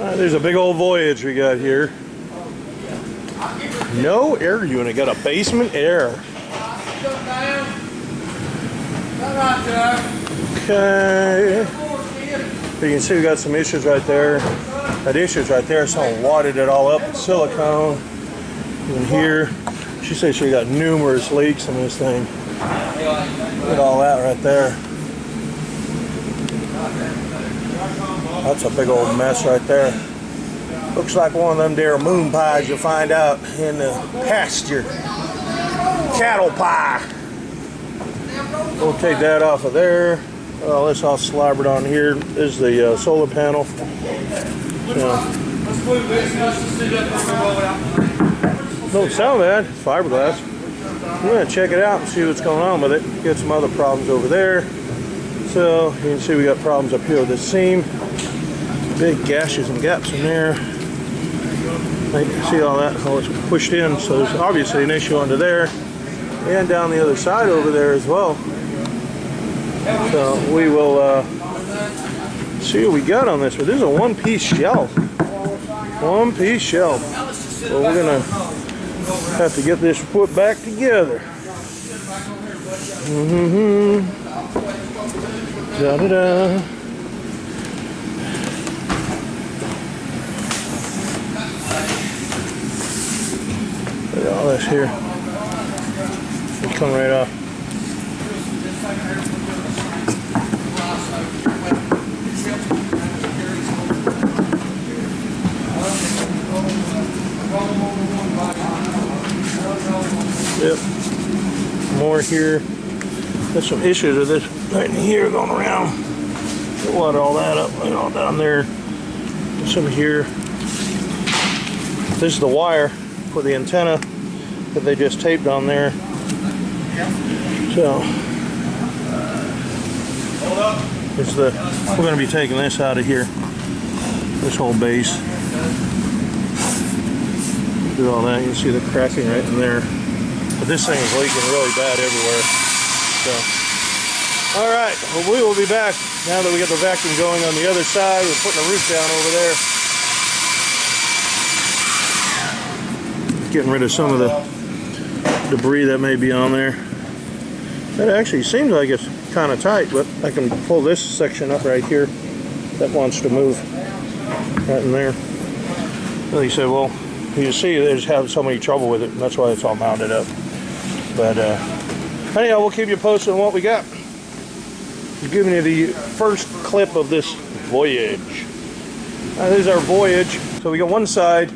There's a big old Voyage we got here. No air unit, got a basement air. Okay. You can see we got some issues right there. Got issues right there. Someone wadded it all up with silicone. And here, she says she got numerous leaks in this thing. Look at all that right there. That's a big old mess right there. Looks like one of them there moon pies you find out in the pasture. Cattle pie. We'll take that off of there. Well, this all slobbered on here. This is the solar panel. Don't sound bad. It's fiberglass. We're going to check it out and see what's going on with it. Get some other problems over there. So you can see we got problems up here with this seam. Big gashes and gaps in there. You can see all that, how it's pushed in. So there's obviously an issue under there and down the other side over there as well. So we will see what we got on this. But this is a one-piece shelf. One-piece shelf. So we're gonna have to get this put back together. Da-da-da. Look at all this here. It's coming right off. Yep. More here. There's some issues with this right in here going around. Water all that up and all down there. Some here. This is the wire for the antenna that they just taped on there. So it's the, we're going to be taking this out of here. This whole base. Do all that. You can see the cracking right in there. But this thing is leaking really bad everywhere. So, all right, well, we will be back now that we got the vacuum going on the other side. We're putting the roof down over there. Getting rid of some of the debris that may be on there. That actually seems like it's kind of tight, but I can pull this section up right here. That wants to move right in there. And he said, well, you see they just have so many trouble with it, and that's why it's all mounted up. But anyhow, we'll keep you posted on what we got. I'm giving you the first clip of this Voyage. This is our Voyage. So we got one side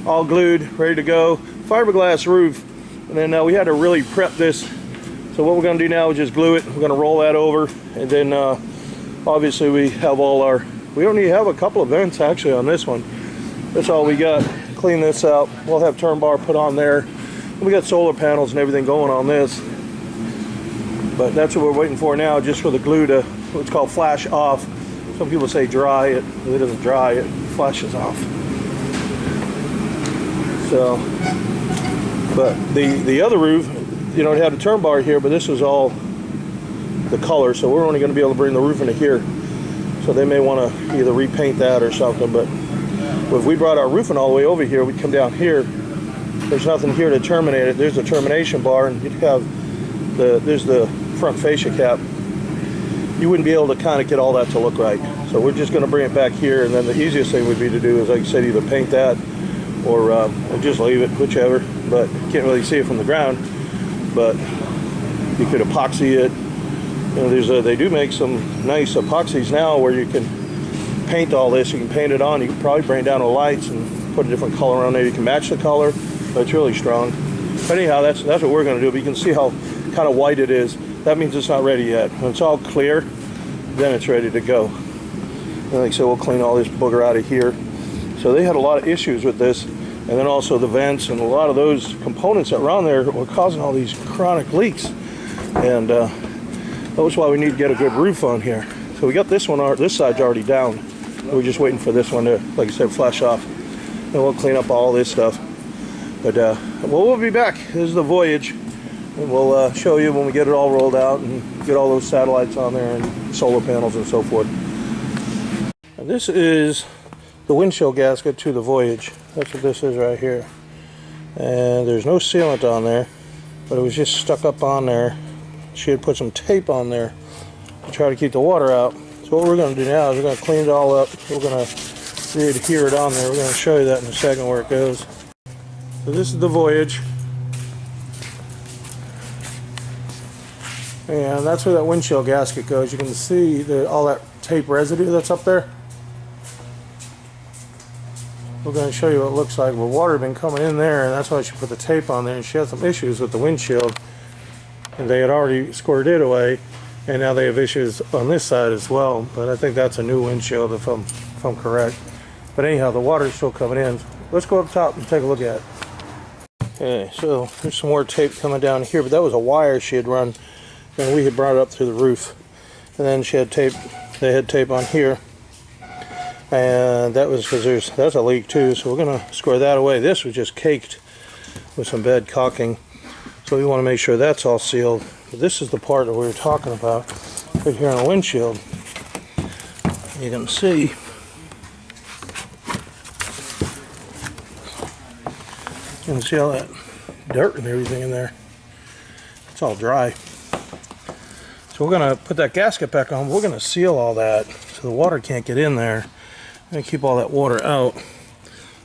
all glued, ready to go. Fiberglass roof. And then we had to really prep this. So what we're going to do now is just glue it. We're going to roll that over. And then obviously we have all our, we only have a couple of vents actually on this one. That's all we got. Clean this out. We'll have turn bar put on there. We got solar panels and everything going on this. But that's what we're waiting for now, just for the glue to, what's called flash off. Some people say dry it. It doesn't dry, it flashes off. So, but the other roof, you know, it had a turn bar here, but this was all the color, so we're only going to be able to bring the roof into here. So they may want to either repaint that or something, but if we brought our roofing all the way over here, we'd come down here. There's nothing here to terminate it. There's a termination bar, and you'd have there's the front fascia cap. You wouldn't be able to kind of get all that to look right. So we're just going to bring it back here, and then the easiest thing would be to do is, like I said, either paint that or just leave it, whichever. But you can't really see it from the ground. But you could epoxy it. You know, they do make some nice epoxies now where you can paint all this. You can paint it on. You can probably bring down the lights and put a different color on there. You can match the color, but it's really strong. But anyhow, that's what we're going to do. But you can see how kind of white it is. That means it's not ready yet. When it's all clear, then it's ready to go. And like I said, we'll clean all this booger out of here. So they had a lot of issues with this, and then also the vents and a lot of those components that were on there were causing all these chronic leaks. And that's why we need to get a good roof on here. So we got this one, this side's already down. We're just waiting for this one to, like I said, flash off. And we'll clean up all this stuff. But well, we'll be back. This is the Voyage. And we'll show you when we get it all rolled out and get all those satellites on there and solar panels and so forth. And this is the windshield gasket to the Voyage. That's what this is right here. And there's no sealant on there, but it was just stuck up on there. She had put some tape on there to try to keep the water out. So what we're going to do now is we're going to clean it all up. We're going to re-adhere it on there. We're going to show you that in a second where it goes. So this is the Voyage. And that's where that windshield gasket goes. You can see all that tape residue that's up there. We're going to show you what it looks like. Well, water had been coming in there, and that's why she put the tape on there. And she had some issues with the windshield, and they had already squirted it away, and now they have issues on this side as well. But I think that's a new windshield if I'm correct. But anyhow, the water's still coming in. Let's go up top and take a look at it. Okay, so there's some more tape coming down here, but that was a wire she had run, and we had brought it up through the roof. And then she had tape. They had tape on here. And that was because that's a leak too, so we're going to square that away. This was just caked with some bad caulking, so we want to make sure that's all sealed. But this is the part that we were talking about right here on the windshield. You can see all that dirt and everything in there. It's all dry. So we're going to put that gasket back on. We're going to seal all that so the water can't get in there. And keep all that water out.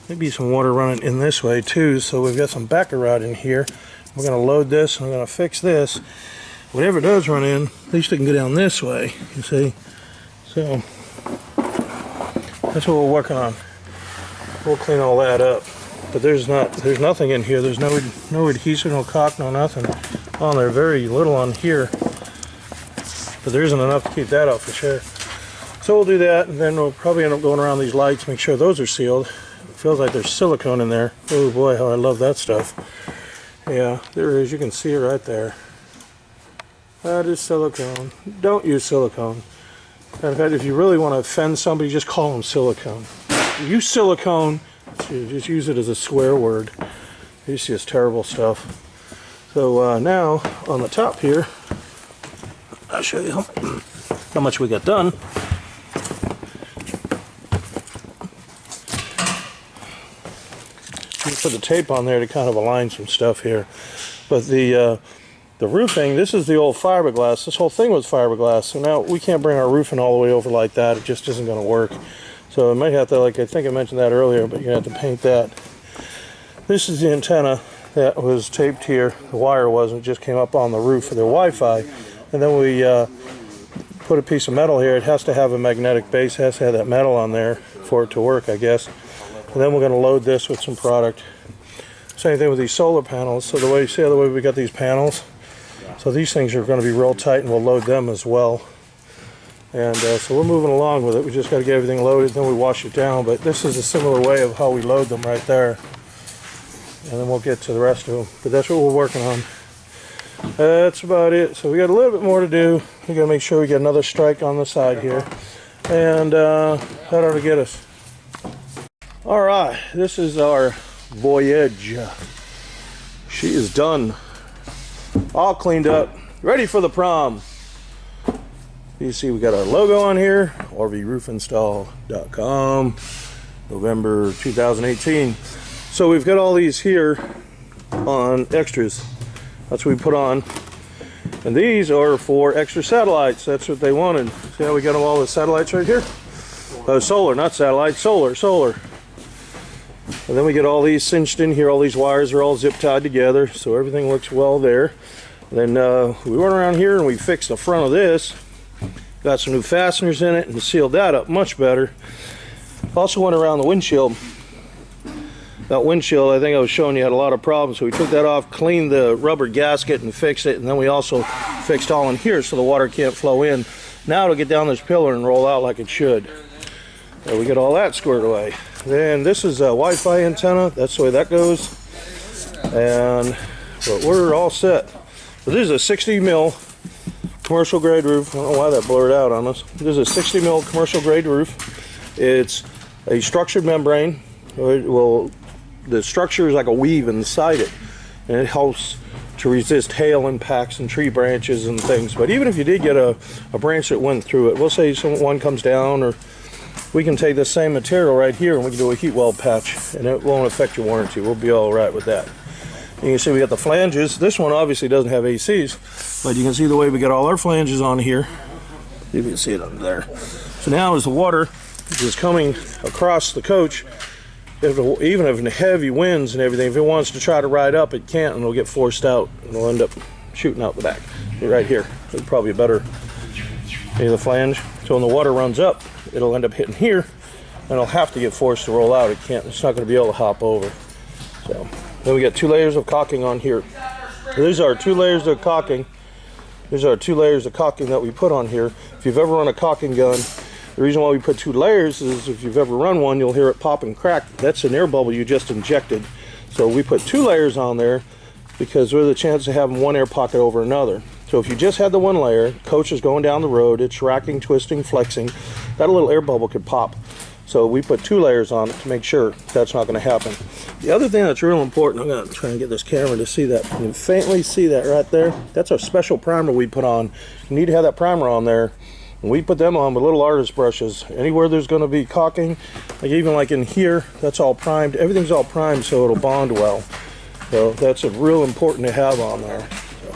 Maybe some water running in this way too, so we've got some backer rod in here. We're going to load this and we're going to fix this. Whatever does run in, at least it can go down this way, you see. So that's what we're working on. We'll clean all that up. But there's nothing in here. There's no adhesive, no caulk, no nothing on there. Very little on here. But there isn't enough to keep that out for sure. So we'll do that, and then we'll probably end up going around these lights, make sure those are sealed. It feels like there's silicone in there. Oh boy, how I love that stuff. Yeah, there is. You can see it right there. That is silicone. Don't use silicone. In fact, if you really want to offend somebody, just call them silicone. Use silicone, just use it as a swear word. It's just terrible stuff. So now, on the top here, I'll show you how much we got done. Put the tape on there to kind of align some stuff here, but the roofing, this is the old fiberglass. This whole thing was fiberglass, so now we can't bring our roofing all the way over like that. It just isn't going to work. So I might have to, like I think I mentioned that earlier, but you're going to have to paint that. This is the antenna that was taped here. The wire wasn't, it just came up on the roof for their Wi-Fi, and then we put a piece of metal here. It has to have a magnetic base, it has to have that metal on there for it to work, I guess. And then we're going to load this with some product. Same thing with these solar panels. So the way we got these panels, so these things are going to be real tight, and we'll load them as well. And so we're moving along with it. We just got to get everything loaded, then we wash it down. But this is a similar way of how we load them right there. And then we'll get to the rest of them. But that's what we're working on. That's about it. So we got a little bit more to do. We got to make sure we get another strike on the side here. And that ought to get us. Alright, this is our Voyage. She is done. All cleaned up. Ready for the prom. You see we got our logo on here. rvroofinstall.com. November 2018. So we've got all these here on extras. That's what we put on. And these are for extra satellites. That's what they wanted. See how we got all the satellites right here? Solar, not satellite. Solar. And then we get all these cinched in here. All these wires are all zip tied together, so everything looks well there. And then we went around here and we fixed the front of this. Got some new fasteners in it and sealed that up much better. Also went around the windshield. That windshield, I think I was showing you, had a lot of problems. So we took that off, cleaned the rubber gasket and fixed it. And then we also fixed all in here so the water can't flow in. Now it'll get down this pillar and roll out like it should. And we get all that squared away. Then this is a Wi-Fi antenna. That's the way that goes. But we're all set. So this is a 60 mil commercial grade roof. I don't know why that blurred out on us. This is a 60 mil commercial grade roof. It's a structured membrane. The structure is like a weave inside it, and it helps to resist hail impacts and tree branches and things. But even if you did get a branch that went through it, we'll say one comes down or we can take this same material right here and we can do a heat weld patch, and it won't affect your warranty. We'll be all right with that. You can see we got the flanges. This one obviously doesn't have ACs, but you can see the way we got all our flanges on here. You can see it under there. So now as the water is coming across the coach, even if in heavy winds and everything, if it wants to try to ride up, it can't, and it'll get forced out, and it'll end up shooting out the back. Right here, it's probably a better the flange. So when the water runs up, it'll end up hitting here, and it'll have to get forced to roll out. It can't. It's not going to be able to hop over. So then we got 2 layers of caulking on here. These are 2 layers of caulking. These are 2 layers of caulking that we put on here. If you've ever run a caulking gun, the reason why we put 2 layers is if you've ever run one, you'll hear it pop and crack. That's an air bubble you just injected. So we put 2 layers on there because there's a chance of having one air pocket over another. So if you just had the 1 layer, coach is going down the road, it's racking, twisting, flexing, that little air bubble could pop. So we put 2 layers on it to make sure that's not going to happen. The other thing that's real important, I'm going to try and get this camera to see that. You can faintly see that right there. That's our special primer we put on. You need to have that primer on there. And we put them on with little artist brushes. Anywhere there's going to be caulking, like even like in here, that's all primed. Everything's all primed so it'll bond well. So that's a real important to have on there. So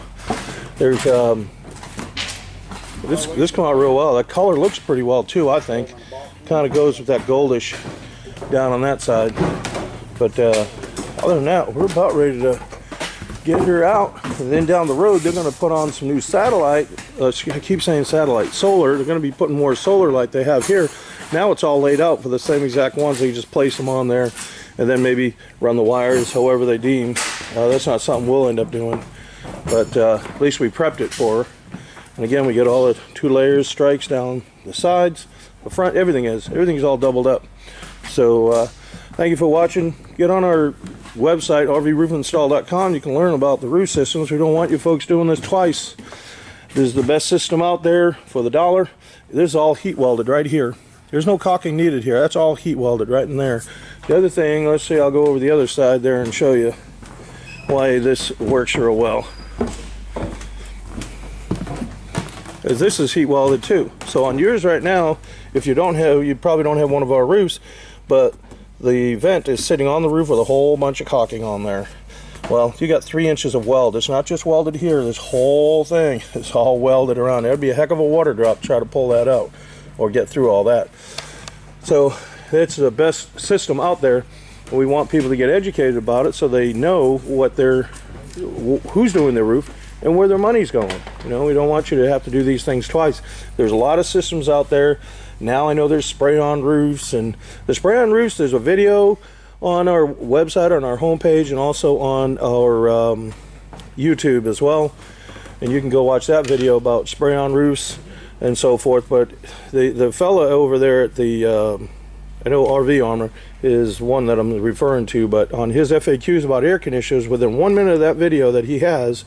there's this come out real well. That color looks pretty well too, I think. Kind of goes with that goldish down on that side. But other than that, we're about ready to get her out. And then down the road, they're going to put on some new satellite. I keep saying satellite. Solar. They're going to be putting more solar like they have here. Now it's all laid out for the same exact ones. They just place them on there and then maybe run the wires however they deem. That's not something we'll end up doing. But at least we prepped it for her. And again, we get all the 2 layers, strikes down the sides, the front, everything's all doubled up. So thank you for watching. Get on our website, rvroofinstall.com. You can learn about the roof systems. We don't want you folks doing this twice. This is the best system out there for the dollar. This is all heat welded right here. There's no caulking needed here. That's all heat welded right in there. The other thing, let's see, I'll go over the other side there and show you why this works real well. This is heat welded too. So on yours right now, if you don't have, you probably don't have one of our roofs, but the vent is sitting on the roof with a whole bunch of caulking on there. Well, you got 3 inches of weld. It's not just welded here. This whole thing is all welded around. There'd be a heck of a water drop to try to pull that out or get through all that. So it's the best system out there. We want people to get educated about it so they know what who's doing their roof and where their money's going. You know, we don't want you to have to do these things twice. There's a lot of systems out there. Now I know there's spray-on roofs, and the spray-on roofs, there's a video on our website, on our homepage, and also on our YouTube as well. And you can go watch that video about spray-on roofs and so forth. But the fella over there at the I know RV Armor is one that I'm referring to, but on his FAQs about air conditioners, within 1 minute of that video that he has,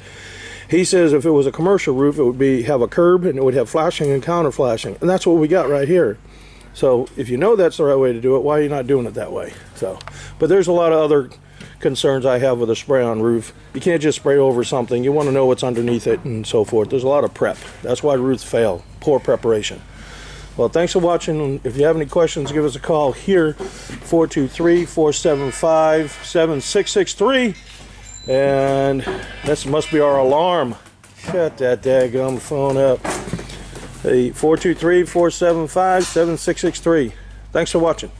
he says if it was a commercial roof, it would have a curb and it would have flashing and counter flashing, and that's what we got right here. So if you know that's the right way to do it, why are you not doing it that way? So, but there's a lot of other concerns I have with a spray-on roof. You can't just spray over something. You want to know what's underneath it and so forth. There's a lot of prep. That's why roofs fail. Poor preparation. Well, thanks for watching. If you have any questions, give us a call here, 423-475-7663. And this must be our alarm. Shut that daggum phone up. Hey, 423-475-7663. Thanks for watching.